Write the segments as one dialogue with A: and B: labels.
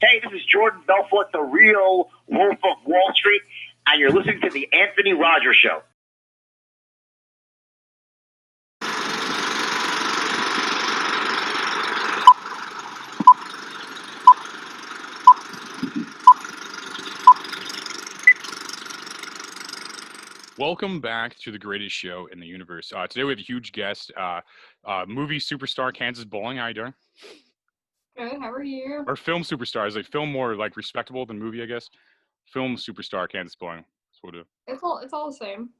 A: Hey, this is Jordan Belfort, the real Wolf of Wall Street, and you're listening to The Anthony Rogers Show.
B: Welcome back to the greatest show in the universe. Today we have a huge guest, movie superstar Kansas Bowling. How you doing?
C: Good. How are you?
B: Or film superstar. Is like film more like respectable than movie, I guess. Film superstar Kansas Bowling. That's what we'll do.
C: It's all the same.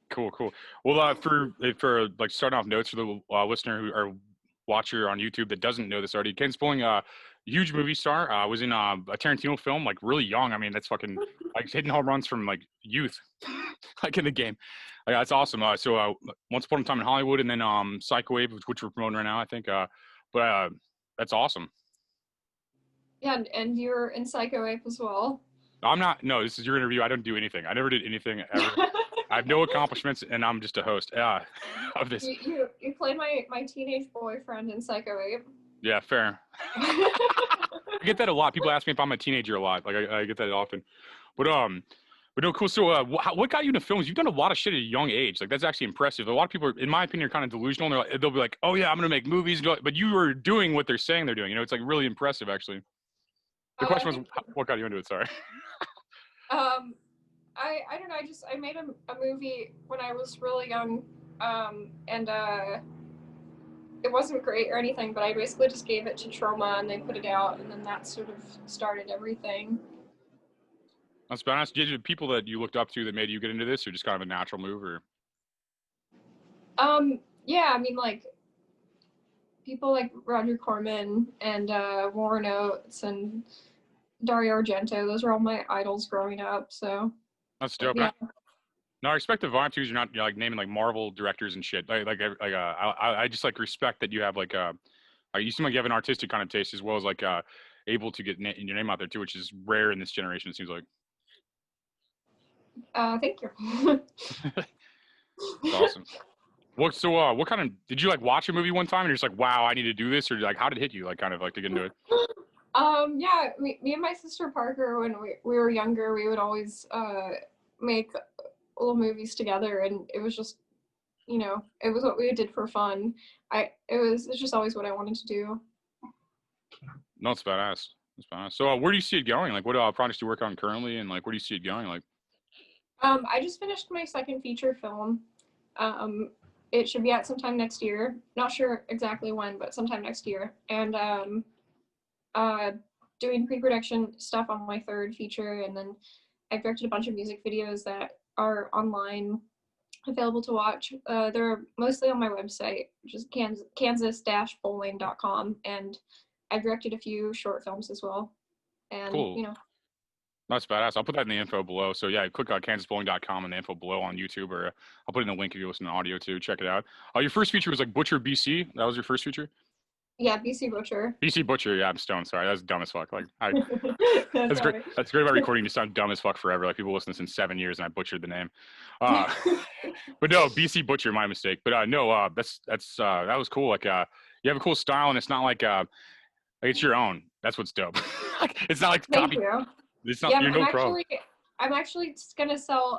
B: Cool. Well, for like starting off notes for the listener who or watcher on YouTube that doesn't know this already, Kansas Bowling, huge movie star. Was in a Tarantino film, like really young. I mean, that's fucking like hitting home runs from like youth, like in the game. Like, that's awesome. So Once Upon a Time in Hollywood, and then Psycho Wave, which we're promoting right now, I think. But that's awesome.
C: Yeah, and you're in Psycho Wave as well.
B: I'm not. No, this is your interview. I don't do anything. I never did anything ever. I have no accomplishments, and I'm just a host of this.
C: You played my teenage boyfriend in Psycho Wave.
B: Yeah, fair. I get that a lot. People ask me if I'm a teenager a lot. Like I get that often. But no, cool. So what got you into films? You've done a lot of shit at a young age. Like that's actually impressive. A lot of people, in my opinion, are kind of delusional. They'll be like, "Oh yeah, I'm gonna make movies," but you are doing what they're saying they're doing. You know, it's like really impressive, actually. The question was, what got you into it? Sorry.
C: I don't know. I made a movie when I was really young, and it wasn't great or anything, but I basically just gave it to Trauma and they put it out, and then that sort of started everything.
B: That's badass. Did you people that you looked up to that made you get into this, or just kind of a natural move, or?
C: Yeah, I mean, like people like Roger Corman and Warren Oates and Dario Argento. Those are all my idols growing up. So
B: that's dope.
C: Yeah.
B: No, I respect the vibe too. You're not like naming like Marvel directors and shit. I just like respect that you have like you seem like you have an artistic kind of taste as well as like able to get your name out there too, which is rare in this generation. It seems like.
C: Thank you.
B: That's awesome. What kind of did you like watch a movie one time and you're just like, wow, I need to do this, or like how did it hit you like kind of like to get into it?
C: Yeah, me and my sister Parker, when we were younger, we would always make little movies together, and it was just, you know, it was what we did for fun. It's just always what I wanted to do.
B: No, it's badass. It's badass. So where do you see it going? Like what projects do you work on currently, and like where do you see it going? Like
C: I just finished my second feature film. It should be out sometime next year. Not sure exactly when, but sometime next year. And doing pre-production stuff on my third feature, and then I've directed a bunch of music videos that are online available to watch. They're mostly on my website, which is kansas-bowling.com, and I've directed a few short films as well. And
B: cool.
C: You know,
B: that's badass. I'll put that in the info below. So yeah, click on kansasbowling.com in the info below on YouTube, or I'll put in the link if you listen to audio too. Check it out. Your first feature was like Butcher BC. That was your first feature?
C: Yeah, BC Butcher.
B: BC Butcher. Yeah, I'm stoned. Sorry, that's dumb as fuck. Like,
C: that's
B: great. That's great about recording. You sound dumb as fuck forever. Like people listen to this in 7 years, and I butchered the name. But no, BC Butcher, my mistake. But no, that was cool. Like, you have a cool style, and it's not like it's your own. That's what's dope. It's not like
C: Thank
B: copy.
C: you.
B: It's not. You're no pro.
C: I'm actually gonna sell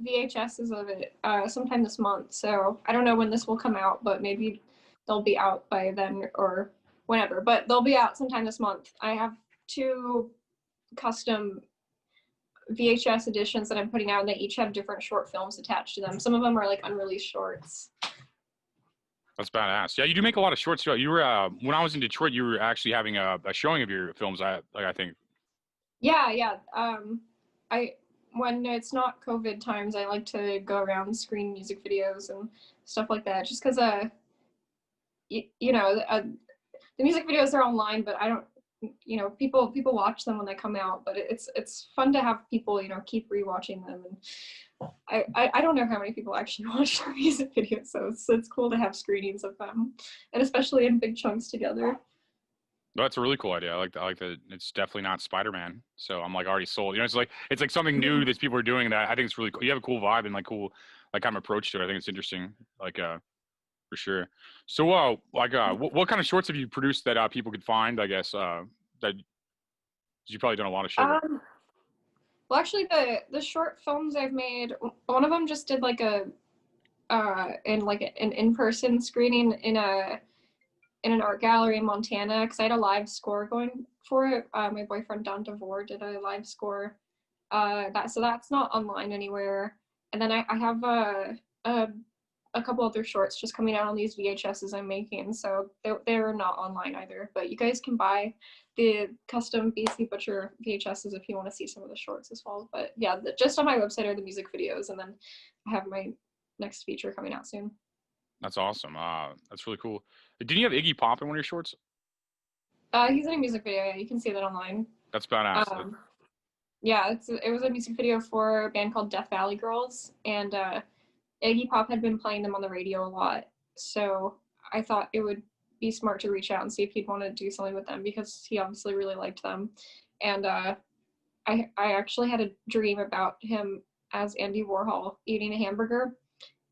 C: VHSs of it sometime this month. So I don't know when this will come out, but maybe they'll be out by then or whenever. But they'll be out sometime this month. I have 2 custom VHS editions that I'm putting out, and they each have different short films attached to them. Some of them are like unreleased shorts.
B: That's badass. Yeah, you do make a lot of shorts. You were when I was in Detroit, you were actually having a showing of your films. I think.
C: Yeah. When it's not COVID times, I like to go around and screen music videos and stuff like that. Just because, the music videos are online, but I don't, people watch them when they come out. But it's fun to have people, keep rewatching them. And I don't know how many people actually watch the music videos, so it's cool to have screenings of them, and especially in big chunks together.
B: No, that's a really cool idea. I like that. It's definitely not Spider-Man, so I'm like already sold. It's like something new that people are doing that I think it's really cool. You have a cool vibe and like cool like kind of approach to it. I think it's interesting, like for sure. So what kind of shorts have you produced that people could find? I guess that. You've probably done a lot of shit.
C: Well, actually, the short films I've made, one of them just did like a in like an in-person screening in an art gallery in Montana because I had a live score going for it. My boyfriend Don DeVore did a live score. So that's not online anywhere. And then I have a couple other shorts just coming out on these VHSs I'm making, so they're not online either. But you guys can buy the custom BC Butcher VHSs if you want to see some of the shorts as well. But yeah, just on my website are the music videos, and then I have my next feature coming out soon.
B: That's awesome. That's really cool. Did you have Iggy Pop in one of your shorts?
C: He's in a music video. Yeah, you can see that online.
B: That's badass.
C: Yeah, it was a music video for a band called Death Valley Girls, and Iggy Pop had been playing them on the radio a lot. So I thought it would be smart to reach out and see if he'd want to do something with them because he obviously really liked them. And I actually had a dream about him as Andy Warhol eating a hamburger.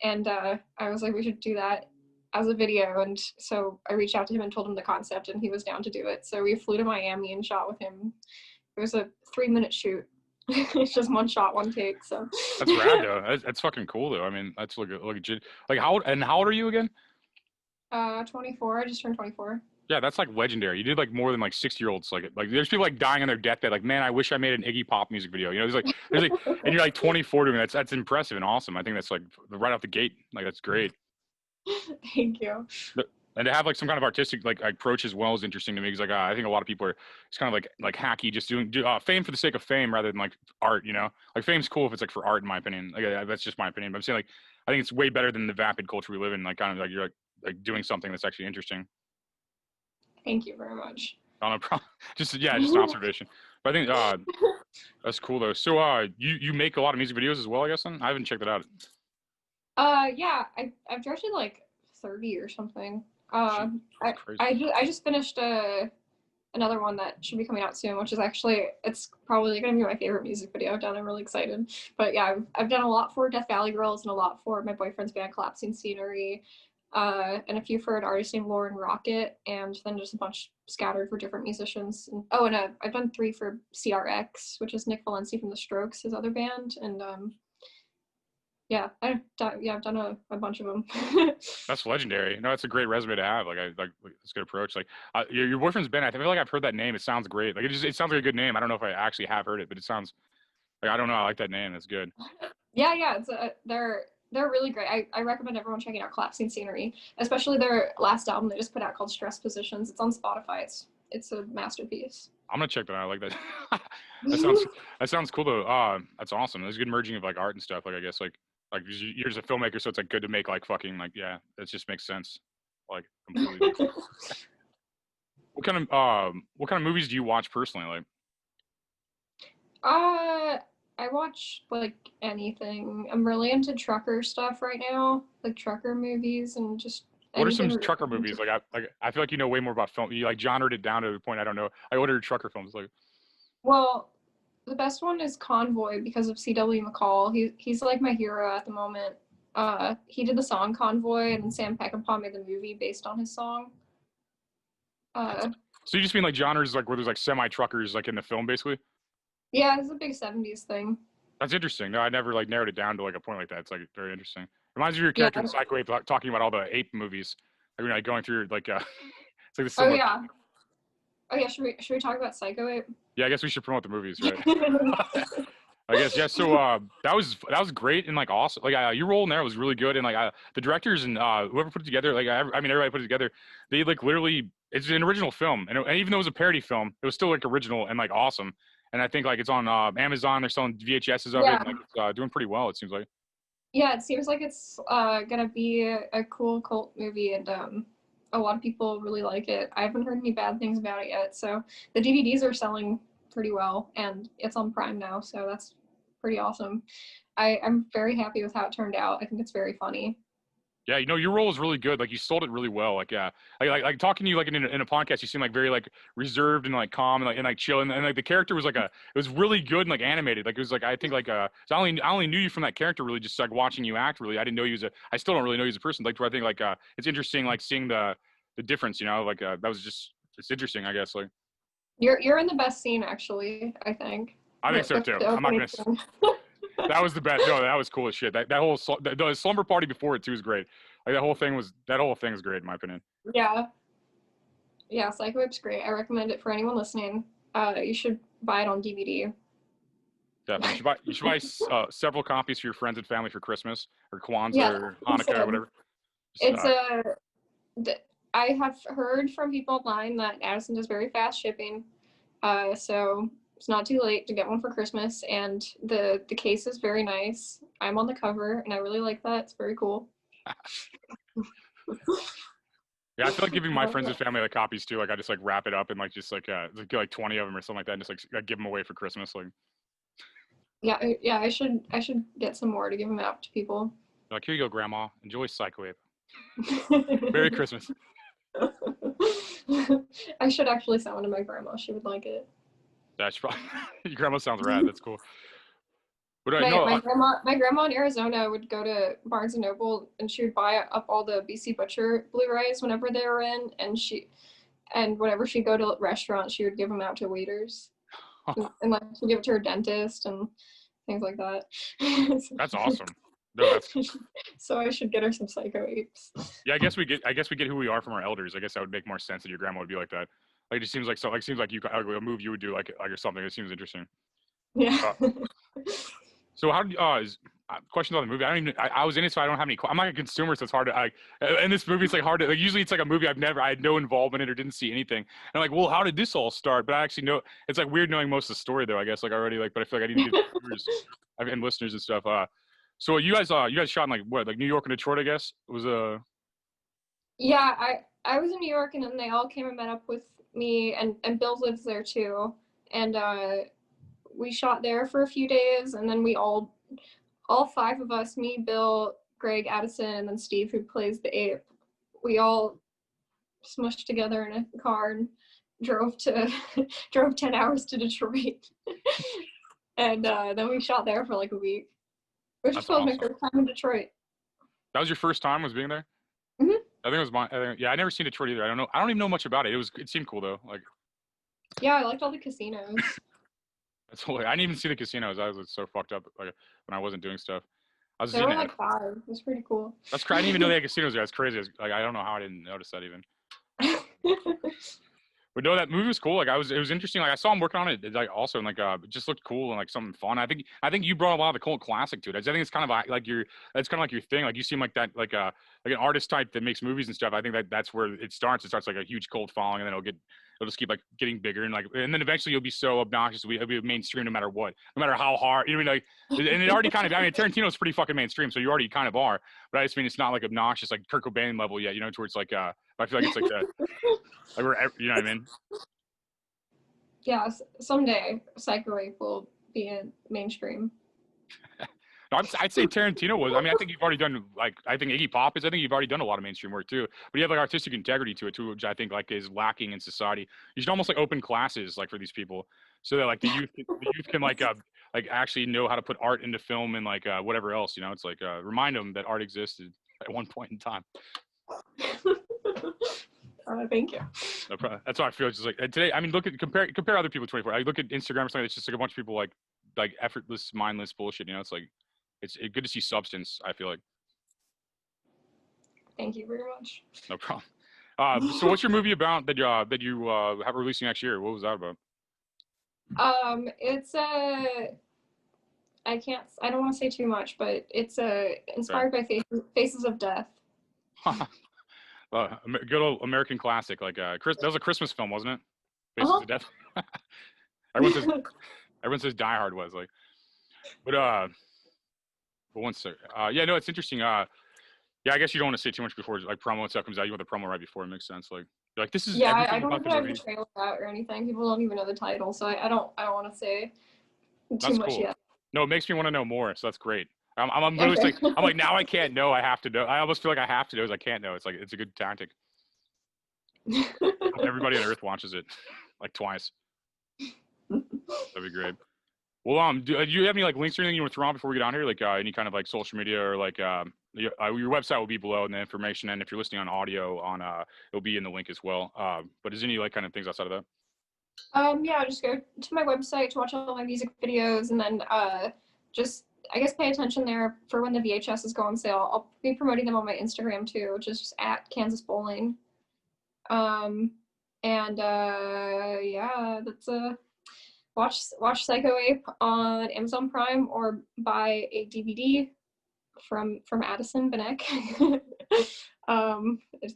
C: And I was like, we should do that as a video. And so I reached out to him and told him the concept, and he was down to do it. So we flew to Miami and shot with him. It was a 3-minute shoot. It's just one shot, one take. So
B: that's rad though. That's fucking cool though. I mean, that's legit. Like how old are you again?
C: 24. I just turned 24.
B: Yeah, that's like legendary. You did like more than like 60-year-olds. Like there's people like dying on their deathbed. Like, man, I wish I made an Iggy Pop music video. You know, there's like, and you're like 24 doing that. That's impressive and awesome. I think that's like right off the gate. Like that's great.
C: Thank you.
B: And to have like some kind of artistic like approach as well is interesting to me because like I think a lot of people are it's kind of like hacky, just doing fame for the sake of fame rather than like art. You know, like fame's cool if it's like for art, in my opinion. Like that's just my opinion. But I'm saying like I think it's way better than the vapid culture we live in. Like kind of like you're like doing something that's actually interesting.
C: Thank you very much.
B: Oh, no problem. Just an observation. But I think that's cool though. So you make a lot of music videos as well, I guess. Then I haven't checked it out.
C: Yeah, I've directed like 30 or something.
B: I
C: just finished another one that should be coming out soon, which is actually it's probably gonna be my favorite music video I've done. I'm really excited. But yeah, I've done a lot for Death Valley Girls and a lot for my boyfriend's band Collapsing Scenery. And a few for an artist named Lauren Rocket, and then just a bunch scattered for different musicians. And I've done 3 for CRX, which is Nick Valenci from The Strokes, his other band, and yeah, I've done a bunch of them.
B: That's legendary. No, it's a great resume to have. Like it's a good approach. Like your boyfriend's band. I feel like I've heard that name. It sounds great. Like it sounds like a good name. I don't know if I actually have heard it, but it sounds like I don't know. I like that name. That's good.
C: Yeah, it's they're really great. I recommend everyone checking out Collapsing Scenery, especially their last album they just put out called Stress Positions. It's on Spotify. It's a masterpiece.
B: I'm gonna check that out. I like that. that sounds cool though. That's awesome. There's a good merging of like art and stuff. Like I guess like you're just a filmmaker, so it's like good to make like fucking like yeah. It just makes sense. Like completely. What kind of movies do you watch personally? Like.
C: I watch like anything. I'm really into trucker stuff right now, like trucker movies and just.
B: What are some trucker movies? Like I feel like you know way more about film. You like genred it down to the point I don't know. I ordered trucker films like.
C: Well, the best one is Convoy because of C.W. McCall. He's like my hero at the moment. He did the song Convoy, and then Sam Peckinpah made the movie based on his song.
B: So you just mean like genres like where there's like semi truckers like in the film basically?
C: Yeah, it's a big 70s thing.
B: That's interesting. No, I never like narrowed it down to like a point like that. It's like very interesting. Reminds me of your character in Psycho Ape talking about all the ape movies. Like you're like going through like it's like the similar.
C: Oh yeah. Should we talk about Psycho Ape?
B: Yeah, I guess we should promote the movies, right? I guess yeah. So that was great and like awesome. Like your role in there was really good, and like the directors and whoever put it together, like I mean everybody put it together. They like literally it's an original film, and even though it was a parody film, it was still like original and like awesome. And I think like it's on Amazon. They're selling VHSs of it. And, like it's doing pretty well. It seems like.
C: Yeah, it seems like it's gonna be a cool cult movie, and a lot of people really like it. I haven't heard any bad things about it yet. So the DVDs are selling pretty well, and it's on Prime now, so that's pretty awesome. I'm very happy with how it turned out. I think it's very funny.
B: Yeah, you know, your role was really good. Like you sold it really well. Like yeah, like talking to you like in a podcast, you seem like very like reserved and like calm and like chill. And like the character was like it was really good and like animated. Like it was like I think like so I only knew you from that character really just like watching you act. Really, I didn't know you I still don't really know you as a person. Like where I think like it's interesting like seeing the difference. You know, like that was just it's interesting. I guess like.
C: You're in the best scene, actually, I think.
B: I think so too. I'm not gonna. That was the best. No, that was cool as shit. That whole the slumber party before it too is great. Like that whole thing is great in my opinion.
C: Yeah. Yeah, Psycho Ape's great. I recommend it for anyone listening. You should buy it on DVD.
B: Definitely. You should buy several copies for your friends and family for Christmas or Kwanzaa
C: Yeah,
B: or Hanukkah or whatever.
C: It's I have heard from people online that Addison does very fast shipping, so it's not too late to get one for Christmas. And the case is very nice. I'm on the cover, and I really like that. It's very cool.
B: Yeah, I feel like giving my friends and family like copies too. Like I just like wrap it up and like just get like 20 of them or something like that, and just like give them away for Christmas. Like
C: yeah, I should get some more to give them out to people.
B: Like, here you go, Grandma. Enjoy Psycho Ape. Merry Christmas.
C: I should actually send one to my grandma. She would like it.
B: That's probably your grandma sounds rad. That's cool. But
C: my grandma in Arizona would go to Barnes and Noble, and she would buy up all the BC Butcher Blu-rays whenever they were in, and whenever she'd go to restaurants, she would give them out to waiters, and like she'd give it to her dentist and things like that.
B: That's awesome. No,
C: So I should get her some Psycho Apes.
B: Yeah, I guess we get who we are from our elders. I guess that would make more sense that your grandma would be like that. Like it just seems like you a move you would do like or something. It seems interesting.
C: Yeah.
B: So how questions on the movie? I was in it, so I don't have any. I'm not a consumer, so it's hard to. In this movie, it's like hard to. Like, usually, it's like a movie I had no involvement in or didn't see anything. And I'm like, well, how did this all start? But I actually know it's like weird knowing most of the story though. I guess like already like, but I feel like I need to give viewers and listeners and stuff. So you guys shot in like what, like New York and Detroit, I guess it was
C: Yeah, I was in New York, and then they all came and met up with me, and Bill lives there too, and we shot there for a few days, and then we all five of us, me, Bill, Greg, Addison, and then Steve, who plays the ape, we all smushed together in a car and drove 10 hours to Detroit. And then we shot there for like a week, which was awesome. My first time in Detroit.
B: That was your first time was being there?
C: Mm-hmm.
B: I think it was I never seen Detroit either. I don't even know much about it. It seemed cool though. Like
C: yeah, I liked all the casinos.
B: That's hilarious. I didn't even see the casinos. I was so fucked up like when I wasn't doing stuff.
C: There were like 5. It was pretty cool.
B: That's crazy. I didn't even know they had casinos there. That's crazy. Like I don't know how I didn't notice that even. But no, that movie was cool. Like it was interesting. Like I saw him working on it. Like also, and like it just looked cool and like something fun. I think you brought a lot of the cult classic to it. I think it's kind of like that's kind of like your thing. Like you seem like that, like an artist type that makes movies and stuff. I think that's where it starts. It starts like a huge cult following, and then it'll just keep like getting bigger and then eventually you'll be so obnoxious. It'll be mainstream no matter what, no matter how hard. You know what I mean? Like, and it already kind of. I mean, Tarantino's pretty fucking mainstream, so you already kind of are. But I just mean it's not like obnoxious like Kurt Cobain level yet. You know, towards like I feel like it's like that. Like we're, you know what I mean?
C: Yeah, someday Psycho Ape will be in mainstream.
B: No, I'd say Tarantino was. I mean, I think you've already done I think Iggy Pop is. I think you've already done a lot of mainstream work too. But you have like artistic integrity to it too, which I think like is lacking in society. You should almost like open classes like for these people, so that like the youth can like actually know how to put art into film and like whatever else. You know, it's like remind them that art existed at one point in time.
C: Thank you.
B: That's how I feel. It's just like today. I mean, compare other people 24. I look at Instagram or something. It's just like a bunch of people like effortless, mindless bullshit. You know, it's like it's good to see substance. I feel like.
C: Thank you very much.
B: No problem. So, what's your movie about that you have releasing next year? What was that about?
C: It's I don't want to say too much, but it's inspired by Faces of Death.
B: Good old American classic, like that was a Christmas film, wasn't it? Faces of Death. everyone says Die Hard was like, but one sec. Yeah, no, it's interesting. Yeah, I guess you don't want to say too much before like promo and stuff comes out. You want the promo right before it makes sense. Like this is
C: I don't even have the trailer out or anything. People don't even know the title, so I don't want to say too much yet.
B: No, it makes me want to know more, so that's great. I'm really I'm like now I can't know. I have to know. I almost feel like I have to know. I can't know. It's like it's a good tactic. Everybody on Earth watches it like twice. That'd be great. Well, do you have any like links or anything you want to throw on before we get on here? Like any kind of like social media or like your website will be below in the information, and if you're listening on audio, it'll be in the link as well. But is there any like kind of things outside of that?
C: Yeah, just go to my website to watch all my music videos, and then just I guess pay attention there for when the VHSs go on sale. I'll be promoting them on my Instagram too, which is just at Kansas Bowling. And yeah, that's watch Psycho Ape on Amazon Prime or buy a DVD from Addison Benek. I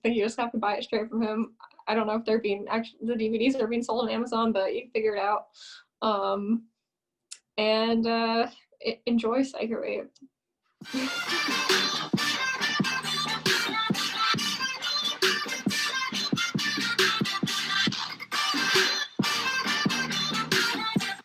C: think you just have to buy it straight from him. I don't know if they're being actually the DVDs are being sold on Amazon, but you can figure it out. And enjoy Psycho Ape.